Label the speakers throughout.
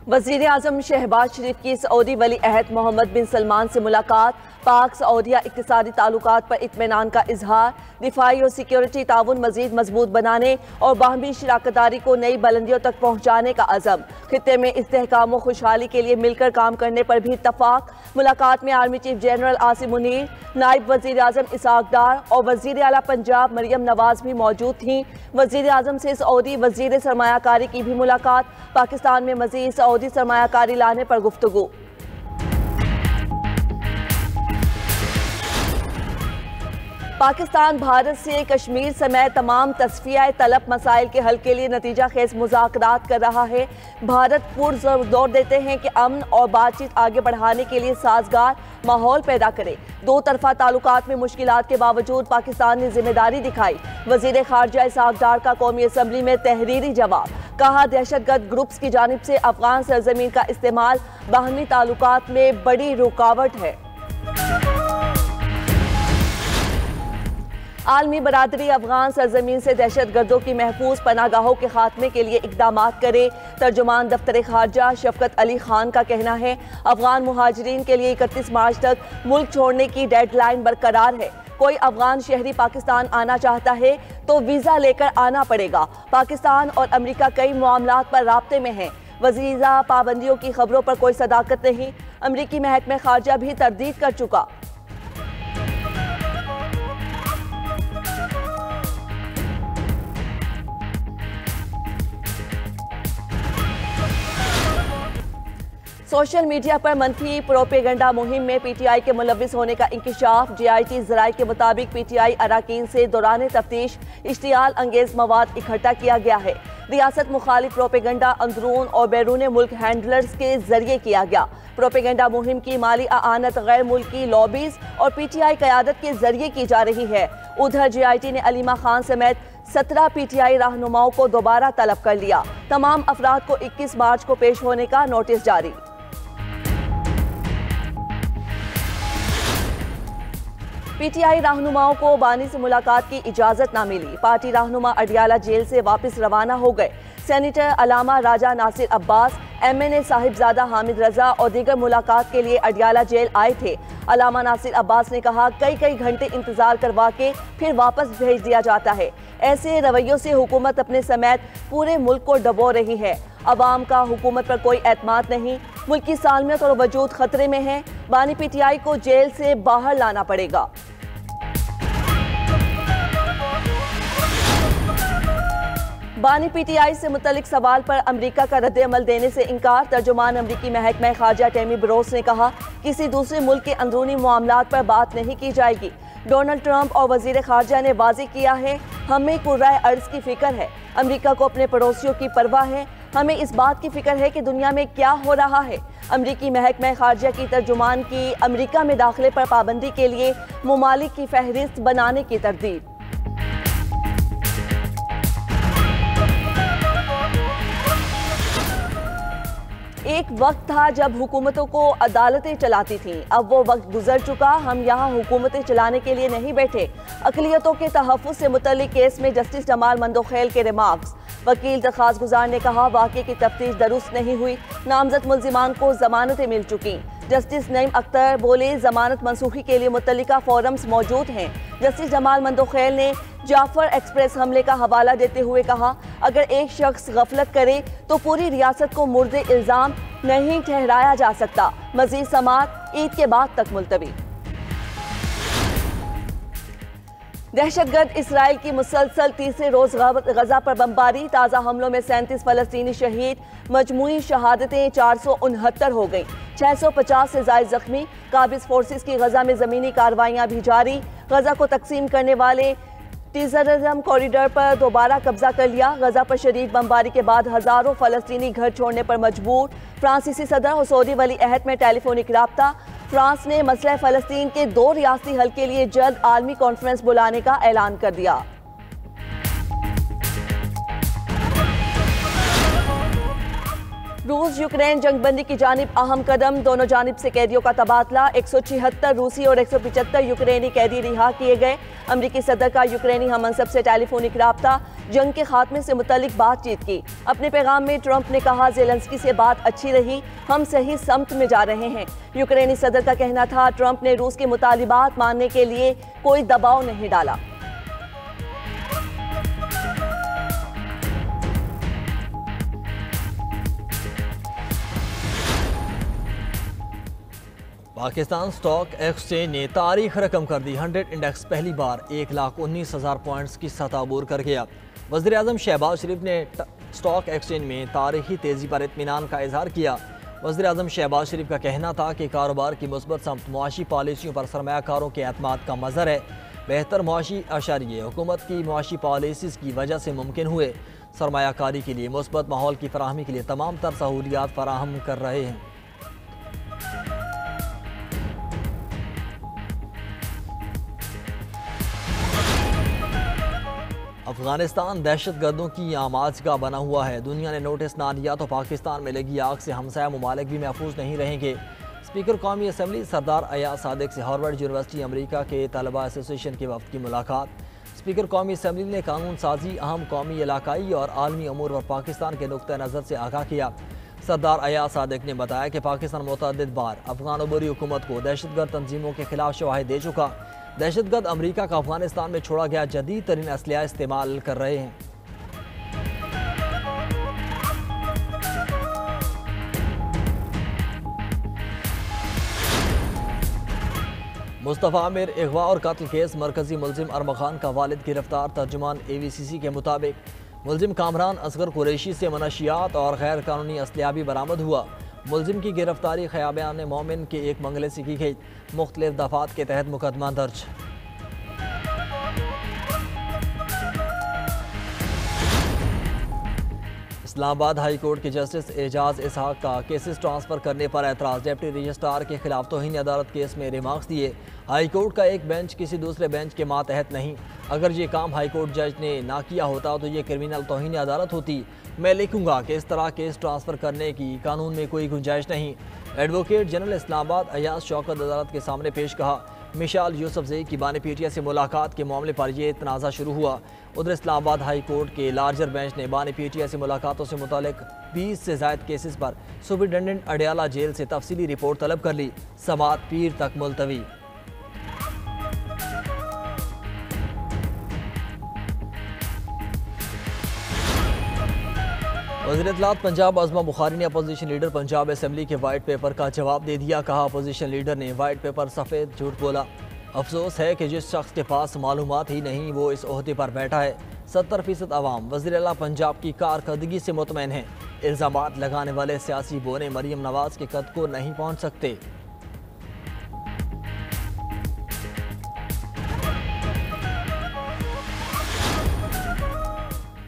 Speaker 1: वज़ीर आज़म शहबाज शरीफ की सऊदी वली अहद मोहम्मद बिन सलमान से मुलाकात, पाक सऊदिया इक़्तिसादी ताल्लुकात पर इत्मीनान का इजहार, दिफाई और सिक्योरिटी ताउन मज़ीद मजबूत बनाने और बाहमी शराकतदारी को नई बुलंदियों तक पहुँचाने का अज़म, खित्ते में इस्तेहकाम व खुशहाली के लिए मिलकर काम करने पर भी इत्तफाक। मुलाकात में army chief general Asim Munir, नायब वज़ीर आज़म इसहाक डार और वज़ीर आला पंजाब मरियम नवाज भी मौजूद थीं। वज़ीर आज़म से सऊदी वज़ीर सरमायाकारी की भी मुलाकात, पाकिस्तान में मज़ीद सऊदी सरमायाकारी लाने पर गुफ्तगू। पाकिस्तान भारत से कश्मीर समेत तमाम तस्फिया तलब मसाइल के हल के लिए नतीजा खेज मुज़ाकरात कर रहा है। भारत पुरजोर देते हैं कि अमन और बातचीत आगे बढ़ाने के लिए साजगार माहौल पैदा करे। दो तरफा ताल्लुकात में मुश्किलात के बावजूद पाकिस्तान ने जिम्मेदारी दिखाई। वज़ीर खारजा इसहाक डार का कौमी असम्बली में तहरीरी जवाब, कहा दहशतगर्द ग्रुप्स की जानिब से अफगान सरजमीन का इस्तेमाल बाहमी ताल्लुकात में बड़ी रुकावट है। आलमी बरादरी अफगान सरजमीन से दहशत गर्दों की महफूज पनागाहों के खात्मे के लिए इकदाम करे। तर्जुमान दफ्तर खारजा शफकत अली खान का कहना है, अफगान मुहाजिरीन के लिए 31 मार्च तक मुल्क छोड़ने की डेडलाइन बरकरार है। कोई अफगान शहरी पाकिस्तान आना चाहता है तो वीज़ा लेकर आना पड़ेगा। पाकिस्तान और अमेरिका कई मामलात पर राब्ते में हैं। वीज़ा पाबंदियों की खबरों पर कोई सदाकत नहीं। अमरीकी महकमा खारजा भी तरदीद कर चुका। सोशल मीडिया पर मनफी प्रोपेगेंडा मुहिम में पीटीआई के मुलविस होने का इंकिशाफ। जीआईटी ज़राए के मुताबिक पीटीआई अराकीन से दौरान तफ्तीश इश्तियाल अंगेज मवाद इकट्ठा किया गया है। रियासत मुखालिफ प्रोपेगेंडा अंदरून और बैरून मुल्क हैंडलर्स के जरिए किया गया। प्रोपेगेंडा मुहिम की माली आनत गैर मुल्की लॉबीज और पीटीआई क़यादत के जरिए की जा रही है। उधर जीआईटी ने अलीमा खान समेत 17 पीटीआई रहनुमाओं को दोबारा तलब कर लिया। तमाम अफराद को 21 मार्च को पेश होने का नोटिस जारी। पीटीआई रहनुमाओं को बानी से मुलाकात की इजाजत न मिली। पार्टी रहनुमा अडियाला जेल से वापस रवाना हो गए। सेनेटर अलामा राजा नासिर अब्बास, एमएनए साहिबजादा हामिद रजा और दीगर मुलाकात के लिए अडियाला जेल आए थे। अलामा नासिर अब्बास ने कहा, कई घंटे इंतजार करवा के फिर वापस भेज दिया जाता है। ऐसे रवैयों से हुकूमत अपने समेत पूरे मुल्क को डबो रही है। अवाम का हुकूमत पर कोई एतमाद नहीं। मुल्क की सालमियत और वजूद खतरे में है। बानी पीटीआई को जेल से बाहर लाना पड़ेगा। बानी पीटीआई से मुतल्लिक सवाल पर अमेरिका का रद्द-ए-अमल देने से इनकार। तर्जुमान अमरीकी महकमा खारजा टेमी ब्रोस ने कहा, किसी दूसरे मुल्क के अंदरूनी मामलात पर बात नहीं की जाएगी। डोनाल्ड ट्रंप और वजीर खारजा ने वाज़ेह किया है, हमें कुर्राए अर्ज की फिक्र है। अमेरिका को अपने पड़ोसियों की परवाह है। हमें इस बात की फिक्र है कि दुनिया में क्या हो रहा है। अमरीकी महकमा खारजा की तर्जुमान की अमेरिका में दाखिले पर पाबंदी के लिए मुमालिक की फहरिस्त बनाने की तरदीद। एक वक्त था जब हुकूमतों को अदालतें चलाती थीं। अब वो वक्त गुजर चुका। हम यहाँ हुकूमतें चलाने के लिए नहीं बैठे। अक़लियतों के तहफ़्फ़ुज़ से मुतल्लिक़ केस में जस्टिस जमाल मंदोखेल के रिमार्क्स। वकील दरख्वास्त गुजार ने कहा, वाक़े की तफ्तीश दुरुस्त नहीं हुई। नामजद मुल्ज़िमान को ज़मानतें मिल चुकी। जस्टिस नईम अख्तर बोले, ज़मानत मनसूखी के लिए मुतल्लिका फोरम्स मौजूद हैं। जस्टिस जमाल मंदोखेल ने जाफर एक्सप्रेस हमले का हवाला देते हुए कहा, अगर एक शख्स गफलत करे तो पूरी रियासत को मुर्दे इल्ज़ाम नहीं ठहराया जा सकता। मज़ीद समाअत ईद के बाद तक मुलतवी। दहशतगर्द इसराइल की मुसलसल तीसरे रोज गजा पर बमबारी। ताज़ा हमलों में 37 फलस्तीनी शहीद। मजमूई शहादतें 469 हो गई। 650 से ज़ायद जख्मी। काबिज फोर्सेस की गजा में ज़मीनी कार्रवाइयाँ भी जारी। गजा को तकसीम करने वाले टीजरिज्म कॉरिडोर पर दोबारा कब्जा कर लिया। गजा पर शदीद बमबारी के बाद हज़ारों फलस्तीनी घर छोड़ने पर मजबूर। फ्रांसीसी सदर और सऊदी वली अहद में टेलीफोनिक राब्ता। फ्रांस ने मसला फ़लस्तीन के 2 रियासती हल के लिए जल्द आलमी कॉन्फ्रेंस बुलाने का ऐलान कर दिया। रूस यूक्रेन जंगबंदी की जानिब अहम कदम, दोनों जानिब से कैदियों का तबादला। 176 रूसी और 175 यूक्रेनी कैदी रिहा किए गए। अमरीकी सदर का यूक्रेनी हममनसब से टेलीफोनिक राब्ता, जंग के खात्मे से मुतल्लिक बातचीत की। अपने पैगाम में ट्रंप ने कहा, ज़ेलेंस्की से बात अच्छी रही, हम सही समत में जा रहे हैं। यूक्रेनी सदर का कहना था, ट्रंप ने रूस के मुतालिबात मानने के लिए कोई दबाव नहीं डाला।
Speaker 2: पाकिस्तान स्टॉक एक्सचेंज ने तारीख रकम कर दी। 100 इंडेक्स पहली बार 1,19,000 पॉइंट्स की सतह अबूर कर गया। वज़ीर आज़म शहबाज शरीफ ने स्टॉक एक्सचेंज में तारीखी तेज़ी पर इत्मीनान का इजहार किया। वज़ीर आज़म शहबाज शरीफ का कहना था कि कारोबार की मुस्बत समत मुआशी पॉलिसियों पर सरमायाकारों के एतमाद का मज़हर है। बेहतर मुआशी अशरिये हुकूमत की मुआशी पॉलिसीज़ की वजह से मुमकिन हुए। सरमायाकारी के लिए मुस्बत माहौल की फराहमी के लिए तमाम तर सहूलियात फराहम कर रहे हैं। अफगानिस्तान दहशत गर्दों की आमाजगाह बना हुआ है। दुनिया ने नोटिस ना दिया तो पाकिस्तान में लगी आग से हमसाया ममालिक भी महफूज नहीं रहेंगे। स्पीकर कौमी असम्बली सरदार अयाज सादिक से हार्वर्ड यूनिवर्सिटी अमरीका के तलबा एसोसिएशन के वफ्द की मुलाकात। स्पीकर कौमी असम्बली ने कानून साजी, अहम कौमी, इलाकाई और आलमी अमूर पर पाकिस्तान के नुक्ता नज़र से आगाह किया। सरदार अयाज सादिक ने बताया कि पाकिस्तान मुतअद्दिद बार अफगान उबरी हुकूमत को दहशतगर्द तंजीमों के खिलाफ शवाहिद दे चुका। दहशतगर्द अमरीका का अफगानिस्तान में छोड़ा गया जदीद तरीन असलहा इस्तेमाल कर रहे हैं। मुस्तफ़ा आमिर अगवा और कत्ल केस मरकजी मुलजिम अरम खान का वालिद गिरफ्तार। तर्जुमान AVCC के मुताबिक मुलजिम कामरान असगर कुरैशी से मनशियात और गैर कानूनी असलहा भी बरामद हुआ। मुलजिम की गिरफ्तारी ख़याबान मोमिन के एक बंगले से की गई। मुख्तलिफ दफ़ात के तहत मुकदमा दर्ज। इस्लामाबाद हाई कोर्ट के जस्टिस एजाज इसहाक का केसेस ट्रांसफ़र करने पर एतराज़। डिप्टी रजिस्ट्रार के खिलाफ तौहीन अदालत केस में रिमार्क्स दिए। हाई कोर्ट का एक बेंच किसी दूसरे बेंच के मातहत नहीं। अगर ये काम हाई कोर्ट जज ने ना किया होता तो ये क्रिमिनल तौहीन अदालत होती। मैं लिखूंगा कि इस तरह केस ट्रांसफ़र करने की कानून में कोई गुंजाइश नहीं। एडवोकेट जनरल इस्लामाबाद अयाज शौकत अदालत के सामने पेश कहा। मिशाल यूसुफजई की बानी पीटिया से मुलाकात के मामले पर यह तनाज़ा शुरू हुआ। उधर इस्लामाबाद हाई कोर्ट के लार्जर बेंच ने बानी पीटिया से मुलाकातों से मुतालिक 20 से ज़ायद केसेस पर सुपरिटेंडेंट अडयाला जेल से तफसीली रिपोर्ट तलब कर ली। समाअत पीर तक मुलतवी। वज़ीर इत्तलात पंजाब आज़मा बुखारी ने अपोजिशन लीडर पंजाब असम्बली के वाइट पेपर का जवाब दे दिया। कहा, अपोजिशन लीडर ने वाइट पेपर सफ़ेद झूठ बोला। अफसोस है कि जिस शख्स के पास मालूमात ही नहीं वो इस ओहदे पर बैठा है। 70% अवाम वज़ीर आला पंजाब की कारकर्दगी से मुतमईन है। इल्ज़ामात लगाने वाले सियासी बोने मरीम नवाज के कद को नहीं पहुँच सकते।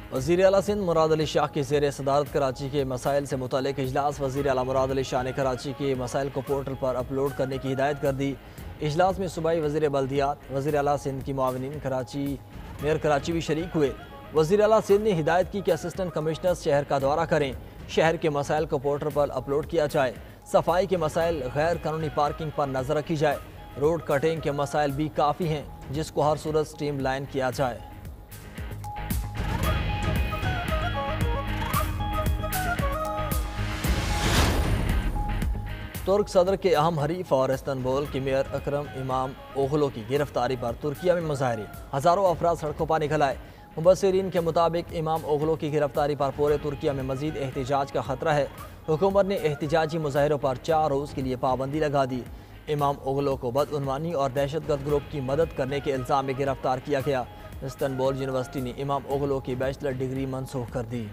Speaker 2: वज़ीर आला सिंध मुराद अली शाह की ज़ेर सदारत कराची के मसाइल से मुतालिक इजलास। वज़ीर आला मुराद अली शाह ने कराची के मसाइल को पोर्टल पर अपलोड करने की हिदायत कर दी। इजलास में सूबाई वज़ीर बल्दियात, वज़ीर आला सिंध की मुआविनीन मेयर कराची भी शरीक हुए। वज़ीर आला सिंध ने हिदायत की कि असिस्टेंट कमिश्नर्स शहर का दौरा करें, शहर के मसाइल को पोर्टल पर अपलोड किया जाए। सफाई के मसाइल, गैर कानूनी पार्किंग पर नज़र रखी जाए। रोड कटिंग के मसाइल भी काफ़ी हैं जिसको हर सूरत स्ट्रीम लाइन किया जाए। तुर्क सदर के अहम हरीफ और इस्तांबुल के मेयर अकरम इमाम ओगलो की गिरफ्तारी पर तुर्किया में मुजाहरे। हज़ारों अफराद सड़कों पर निकल आए। मुबस्सिरीन के मुताबिक इमाम ओगलो की गिरफ्तारी पर पूरे तुर्किया में मजीद एहतजाज का खतरा है। हुकूमत ने एहतजाजी मुजाहरों पर 4 रोज़ के लिए पाबंदी लगा दी। इमाम ओगलो को बदउनवानी और दहशतगर्द ग्रुप की मदद करने के इल्ज़ाम में गिरफ्तार किया गया। इस्तांबुल यूनिवर्सिटी ने इमाम ओगलो की बैचलर डिग्री मनसूख कर दी।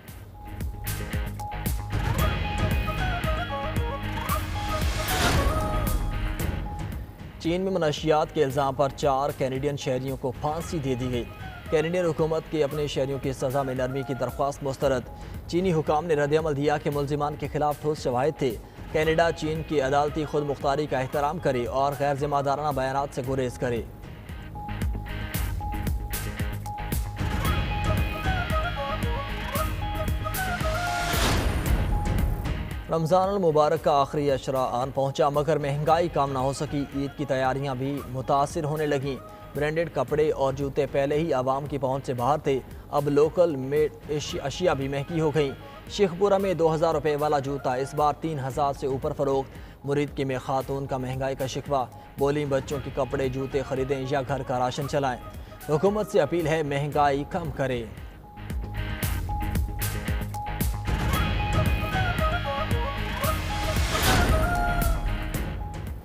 Speaker 2: चीन में मनशियात के इल्ज़ाम पर 4 कैनेडियन शहरियों को फांसी दे दी गई। कैनेडियन हुकूमत के अपने शहरियों की सज़ा में नरमी की दरख्वास्त मुस्तरद। चीनी हुकाम ने रद्द-ए-अमल दिया कि मुल्ज़िमान के खिलाफ ठोस शवाहिद थे। कैनेडा चीन की अदालती खुद मुख्तारी का एहतराम करे और गैर ज़िम्मेदाराना बयानात से गुरेज करे। रमज़ान मुबारक का आखिरी अशरा आन पहुँचा, मगर महंगाई कम ना हो सकी। ईद की तैयारियाँ भी मुतासिर होने लगीं। ब्रांडेड कपड़े और जूते पहले ही आवाम की पहुँच से बाहर थे, अब लोकल मेड अशिया भी महंगी हो गईं। शेखपुरा में 2000 रुपये वाला जूता इस बार 3000 से ऊपर फ़रोख्त। मुरीद की में खातून का महंगाई का शिकवा, बोली बच्चों के कपड़े जूते ख़रीदें या घर का राशन चलाएं। हुकूमत से अपील है महंगाई कम करे।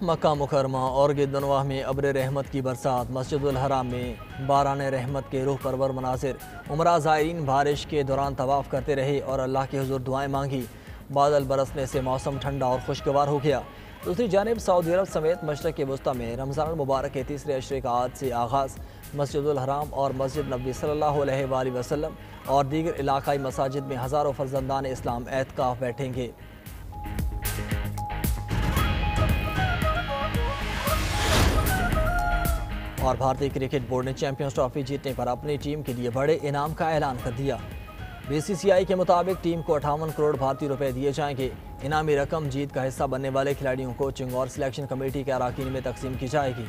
Speaker 2: मक्का मुकरमा और गिद्दनवाह में अब्र रहमत की बरसात, मस्जिदुल हराम में बारान रहमत के रूह परवर मनाजिर। उमरा ज़ायरीन बारिश के दौरान तवाफ़ करते रहे और अल्लाह के हुज़ूर दुआएं मांगी। बादल बरसने से मौसम ठंडा और खुशगवार हो गया। दूसरी जानिब सऊदी अरब समेत मशरक़ वस्ती में रमज़ान मुबारक के तीसरे अशरे का आज से आगाज़। मस्जिदुल हराम और मस्जिद नबी सल्लल्लाहु अलैहि वसल्लम और दीगर इलाकाई मसाजिद में हज़ारों फर्जंदान इस्लाम एतकाफ़ बैठेंगे। और भारतीय क्रिकेट बोर्ड ने चैंपियंस ट्रॉफी जीतने पर अपनी टीम के लिए बड़े इनाम का ऐलान कर दिया। बीसीसीआई के मुताबिक टीम को 58 करोड़ भारतीय रुपए दिए जाएंगे। इनामी रकम जीत का हिस्सा बनने वाले खिलाड़ियों, कोचिंग और सिलेक्शन कमेटी के अरकान में तकसीम की जाएगी।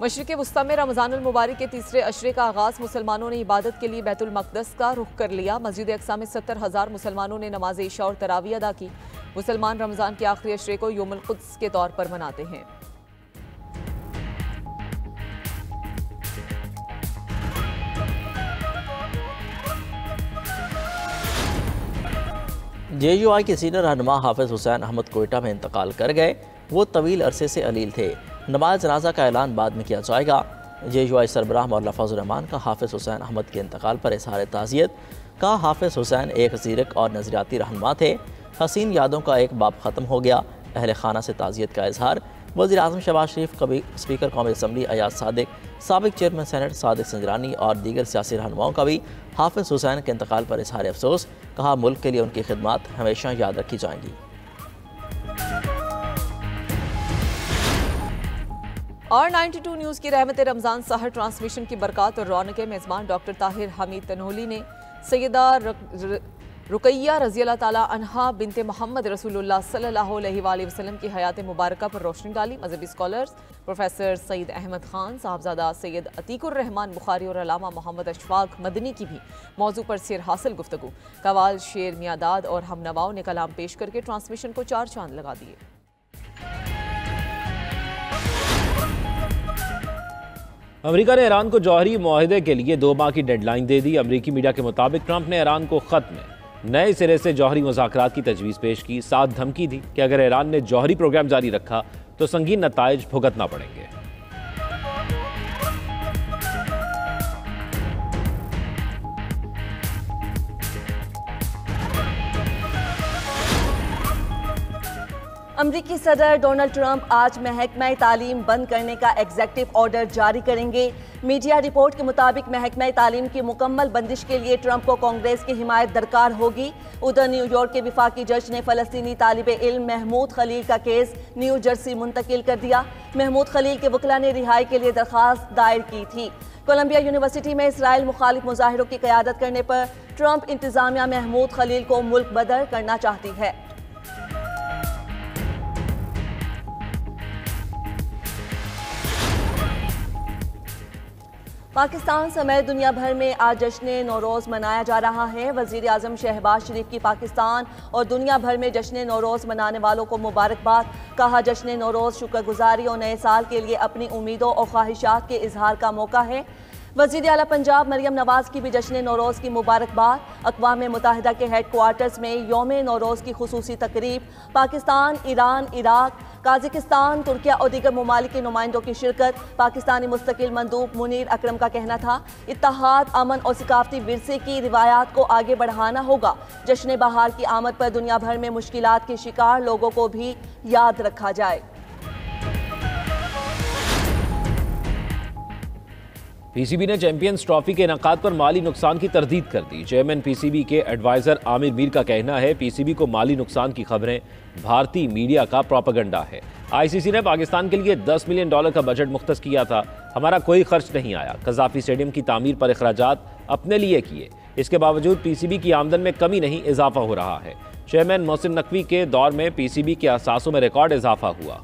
Speaker 3: मशरिक़ वस्ती में रमज़ानुल मुबारक के तीसरे अशरे का आगाज़। मुसलमानों ने इबादत के लिए बैतुल मक़दस का रुख कर लिया। मस्जिद अक़सा में 70,000 मुसलमानों ने नमाज इशा और तरावी अदा की। मुसलमान रमज़ान के आखिरी अशरे को यौमुल क़ुद्स के तौर पर मनाते हैं।
Speaker 4: JUI के सीनियर रहनुमा हाफिज़ हुसैन अहमद कोयटा में इंतकाल कर गए। वो तवील अरसे से अलील थे। नमाज जनाजा का ऐलान बाद में किया जाएगा। JUI सरबराह मौलाना फजल रहमान का हाफिज़ हुसैन अहमद के इंतकाल पर इज़हार ताज़ियत। कहा, हाफिज़ हुसैन एक ज़ीरक और नज़रियाती रहनुमा थे। हसीन यादों का एक बाब ख़त्म हो गया। अहल खाना से ताज़ियत का इज़हार। वज़ीर आज़म शहबाज शरीफ, कभी स्पीकर कौमी असम्बली अयाज सादिक, साबिक चेयरमैन सेनेट सादिक संजरानी और दीगर सियासी रहनुमाओं का भी हाफिज़ हुसैन के इंतकाल पर इज़हार अफसोस। कहा, मुल्क के लिए उनकी खिदमत हमेशा याद रखी जाएंगी।
Speaker 3: और 92 न्यूज़ की रहमत रमज़ान सहर ट्रांसमिशन की बरकत और रौनक मेज़बान डॉक्टर ताहिर हमीद तनोली ने सैयदा रुकैया रज़ी अल्लाह ताला अन्हा बिनते मोहम्मद रसूलुल्लाह सल्लल्लाहु अलैहि वसल्लम की हयात मुबारका पर रोशनी डाली। मजहबी स्कॉलर्स प्रोफेसर सईद अहमद खान, साहबजादा सैयद अतीकुर रहमान बुखारी और अलामा मोहम्मद अशफाक मदनी की भी मौजू पर सिर हासिल गुफ्तगू। कवाल, शेर, मियादाद और हमनवाओं ने कलाम पेश करके ट्रांसमिशन को 4 चांद लगा दिए।
Speaker 5: अमेरिका ने ईरान को जौहरी मुआहदे के लिए 2 माह की डेडलाइन दे दी। अमेरिकी मीडिया के मुताबिक ट्रंप ने ईरान को खत में नए सिरे से जौहरी मुज़ाकरात की तजवीज़ पेश की। साथ धमकी दी कि अगर ईरान ने जौहरी प्रोग्राम जारी रखा तो संगीन नताइज भुगतना पड़ेंगे।
Speaker 1: अमरीकी सदर डोनाल्ड ट्रंप आज महकमा तालीम बंद करने का एग्जेक्टिव ऑर्डर जारी करेंगे। मीडिया रिपोर्ट के मुताबिक महकमा तालीम की मुकम्मल बंदिश के लिए ट्रंप को कांग्रेस की हिमायत दरकार होगी। उधर न्यूयॉर्क के विफाकी जज ने फ़लस्तीनी तालिब इल्म महमूद खलील का केस न्यू जर्सी मुंतकिल कर दिया। महमूद खलील के वकील ने रिहाई के लिए दरख्वास्त दायर की थी। कोलंबिया यूनिवर्सिटी में इसराइल मुखालिफ मुजाहिरों की क़यादत करने पर ट्रंप इंतजामिया महमूद खलील को मुल्क बदर करना चाहती है। पाकिस्तान समेत दुनिया भर में आज जश्न नौरोज़ मनाया जा रहा है। वज़ीर आज़म शहबाज शरीफ की पाकिस्तान और दुनिया भर में जश्न नौरोज़ मनाने वालों को मुबारकबाद। कहा, जश्न नौरोज़ शुक्रगुजारी और नए साल के लिए अपनी उम्मीदों और ख्वाहिशात के इजहार का मौका है। वज़ीर आला पंजाब मरियम नवाज़ की भी जश्न नौरोज़ की मुबारकबाद। अक़वाम मुत्तहिदा के हेड क्वार्टर्स में यौम नौरोज़ की खुसूसी तकरीब। पाकिस्तान, ईरान, इराक, काज़िकिस्तान, तुर्किया और दीगर ममालिक के नुमाइंदों की शिरकत। पाकिस्तानी मुस्तकिल मंदूब मुनीर अकरम का कहना था, इत्तेहाद, अमन और सकाफती विरसे की रिवायात को आगे बढ़ाना होगा। जश्न बहार की आमद पर दुनिया भर में मुश्किलात के शिकार लोगों को भी याद रखा जाए।
Speaker 5: पीसीबी ने चैंपियंस ट्रॉफी के इनेकाद पर माली नुकसान की तरदीद कर दी। चेयरमैन पीसीबी के एडवाइजर आमिर मीर का कहना है पीसीबी को माली नुकसान की खबरें भारतीय मीडिया का प्रोपेगेंडा है। आईसीसी ने पाकिस्तान के लिए $10 मिलियन का बजट मुख्तस किया था, हमारा कोई खर्च नहीं आया। कज़ाफी स्टेडियम की तामीर पर अखराजात अपने लिए किए, इसके बावजूद पीसीबी की आमदन में कमी नहीं इजाफा हो रहा है। चेयरमैन मोहसिन नकवी के दौर में पीसीबी के असासों में रिकॉर्ड इजाफा हुआ।